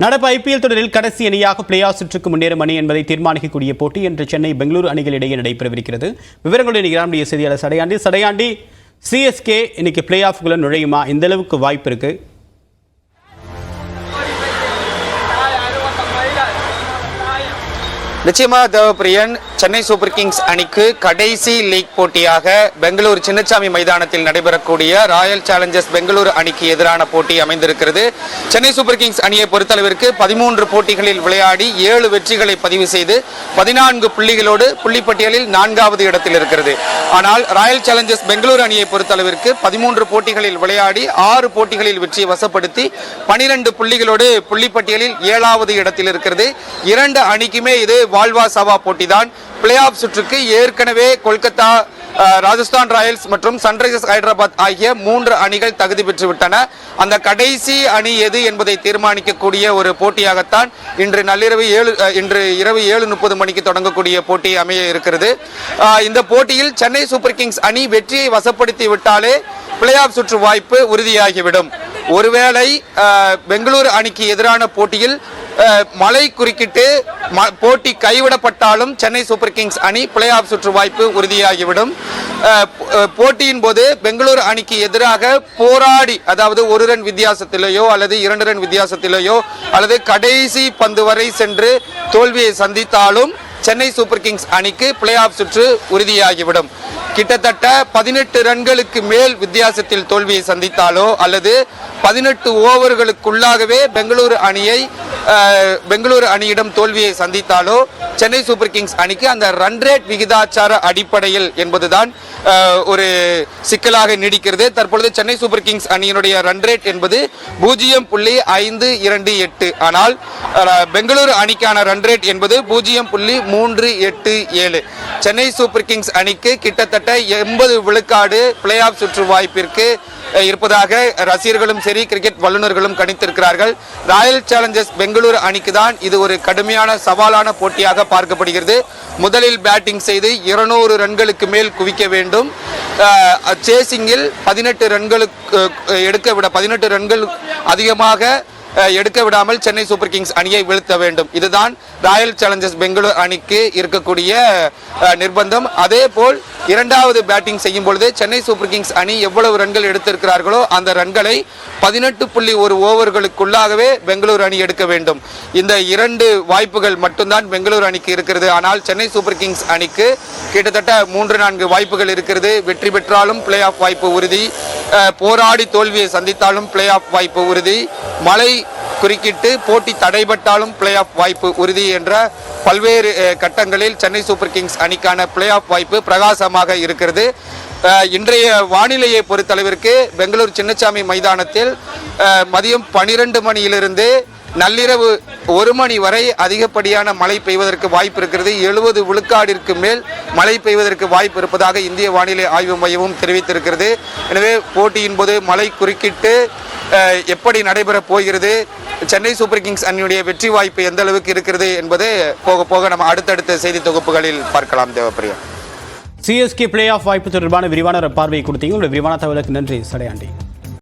நடப்பு ஐபிஎல் தொடரில் கடைசி அணியாக பிளே ஆஃப் சுற்றுக்கு முன்னேறும் அணி என்பதை தீர்மானிக்கக்கூடிய போட்டி இன்று சென்னை பெங்களூரு அணிகளிடையே நடைபெறவிருக்கிறது. விவரங்களுடன் நம்முடைய செய்தியாளர் சடையாண்டி. சிஎஸ்கே இன்னைக்கு பிளே ஆஃப்குள்ள நுழையுமா? இந்த அளவுக்கு வாய்ப்பு இருக்கு? நிச்சயமா தேவப்பிரியன், சென்னை சூப்பர் கிங்ஸ் அணிக்கு கடைசி லீக் போட்டியாக பெங்களூரு சின்னசாமி மைதானத்தில் நடைபெறக்கூடிய ராயல் சேலஞ்சர்ஸ் பெங்களூரு அணிக்கு எதிரான போட்டி அமைந்திருக்கிறது. சென்னை சூப்பர் கிங்ஸ் அணியை பொறுத்தளவிற்கு 13 போட்டிகளில் விளையாடி 7 வெற்றிகளை பதிவு செய்து 14 புள்ளிகளோடு புள்ளிப்பட்டியலில் 4வது இடத்தில் இருக்கிறது. ஆனால் ராயல் சேலஞ்சர்ஸ் பெங்களூரு அணியை பொறுத்தளவிற்கு 13 போட்டிகளில் விளையாடி 6 போட்டிகளில் வெற்றியை வசப்படுத்தி 12 புள்ளிகளோடு புள்ளிப்பட்டியலில் 7வது இடத்தில் இருக்கிறது. 2 அணிக்குமே இது வாழ்வா சவா போட்டிதான். பிளே ஆஃப் சுற்றுக்கு ஏற்கனவே கொல்கத்தா, ராஜஸ்தான் ராயல்ஸ் மற்றும் சன்ரைசர்ஸ் ஹைதராபாத் ஆகிய 3 அணிகள் தகுதி பெற்றுவிட்டன. அந்த கடைசி அணி எது என்பதை தீர்மானிக்கக்கூடிய ஒரு போட்டியாகத்தான் இன்று இரவு 7:30 மணிக்கு தொடங்கக்கூடிய போட்டி அமைய இருக்கிறது. இந்த போட்டியில் சென்னை சூப்பர் கிங்ஸ் அணி வெற்றியை வசப்படுத்தி விட்டாலே பிளே ஆஃப் சுற்று வாய்ப்பு உறுதியாகிவிடும். ஒருவேளை பெங்களூரு அணிக்கு எதிரான போட்டியில் மழை குறுக்கிட்டு போட்டி கைவிடப்பட்டாலும் சென்னை சூப்பர் கிங்ஸ் அணி பிளே ஆஃப் சுற்று வாய்ப்பு உறுதியாகிவிடும். போட்டியின் போது பெங்களூரு அணிக்கு எதிராக போராடி, அதாவது 1 ரன் வித்தியாசத்திலேயோ அல்லது 2 ரன் வித்தியாசத்திலேயோ அல்லது கடைசி பந்து வரை சென்று தோல்வியை சந்தித்தாலும் சென்னை சூப்பர் கிங்ஸ் அணிக்கு பிளே ஆஃப் சுற்று உறுதியாகிவிடும். கிட்டத்தட்ட 18 ரன்களுக்கு மேல் வித்தியாசத்தில் தோல்வியை சந்தித்தாலோ அல்லது 18 ஓவர்களுக்குள்ளாகவே பெங்களூரு அணியிடம் தோல்வியை சந்தித்தாலோ சென்னை சூப்பர் கிங்ஸ் அணிக்கு அந்த ரன் ரேட் விகிதாச்சார அடிப்படையில் என்பதுதான் ஒரு சிக்கலாக நீடிக்கிறது. தற்பொழுது சென்னை சூப்பர் கிங்ஸ் அணியினுடைய ரன் ரேட் என்பது 0.528. ஆனால் பெங்களூரு அணிக்கான ரன் ரேட் என்பது 0.387. சென்னை சூப்பர் கிங்ஸ் அணிக்கு கிட்டத்தட்ட 80 விழுக்காடு பிளே ஆஃப் சுற்று வாய்ப்பிற்கு இருப்பதாக ரசிகர்களும் சரி கிரிக்கெட் வல்லுநர்களும் கணித்திருக்கிறார்கள். ராயல் சேலஞ்சர்ஸ் பெங்களூரு அணிக்கு தான் இது ஒரு கடுமையான சவாலான போட்டியாக பார்க்கப்படுகிறது. முதலில் பேட்டிங் செய்து 200 ரன்களுக்கு மேல் குவிக்க வேண்டும். சேசிங்கில் 18 ரன்கள் அதிகமாக எடுக்க விடாமல் சென்னை சூப்பர் கிங்ஸ் அணியை வீழ்த்த வேண்டும். இதுதான் ராயல் சேலஞ்சர்ஸ் பெங்களூரு அணிக்கு இருக்கக்கூடிய நிர்பந்தம். அதே போல் 2வது பேட்டிங் செய்யும் பொழுது சென்னை சூப்பர் கிங்ஸ் அணி எவ்வளவு ரன்கள் எடுத்திருக்கிறார்களோ அந்த ரன்களை 18.1 ஓவர்களுக்குள்ளாகவே பெங்களூரு அணி எடுக்க வேண்டும். இந்த 2 வாய்ப்புகள் மட்டும்தான் பெங்களூரு அணிக்கு இருக்கிறது. ஆனால் சென்னை சூப்பர் கிங்ஸ் அணிக்கு கிட்டத்தட்ட 3-4 வாய்ப்புகள் இருக்கிறது. வெற்றி பெற்றாலும் பிளே ஆஃப் வாய்ப்பு உறுதி, போராடி தோல்வியை சந்தித்தாலும் பிளே ஆஃப் வாய்ப்பு உறுதி, மழை குறுக்கிட்டு போட்டி தடைபட்டாலும் பிளே ஆஃப் வாய்ப்பு உறுதி என்ற பல்வேறு கட்டங்களில் சென்னை சூப்பர் கிங்ஸ் அணிக்கான பிளே ஆஃப் வாய்ப்பு பிரகாசமாக இருக்கிறது. இன்றைய வானிலையை பொறுத்தளவிற்கு பெங்களூரு சின்னசாமி மைதானத்தில் மதியம் 12 மணியிலிருந்து நள்ளிரவு 1 மணி வரை அதிகப்படியான மழை பெய்வதற்கு வாய்ப்பு இருக்கிறது. 70 விழுக்காடிற்கு மேல் மழை பெய்வதற்கு வாய்ப்பு இருப்பதாக இந்திய வானிலை ஆய்வு மையமும் தெரிவித்திருக்கிறது. எனவே போட்டியின் போது மழை குறுக்கிட்டு எப்படி நடைபெறப் போகிறது, சென்னை சூப்பர் கிங்ஸ் அணியுடைய வெற்றி வாய்ப்பு எந்த அளவுக்கு இருக்கிறது என்பது போக போக நம்ம அடுத்தடுத்த செய்தி தொகுப்புகளில் பார்க்கலாம். தேவப்பிரியா, சிஎஸ்கே பிளே ஆஃப் வாய்ப்பு தொடர்பான விரிவான பார்வையை கொடுத்தீங்க. உங்களுடைய விரிவான தகவலுக்கு நன்றி சடையாண்டி.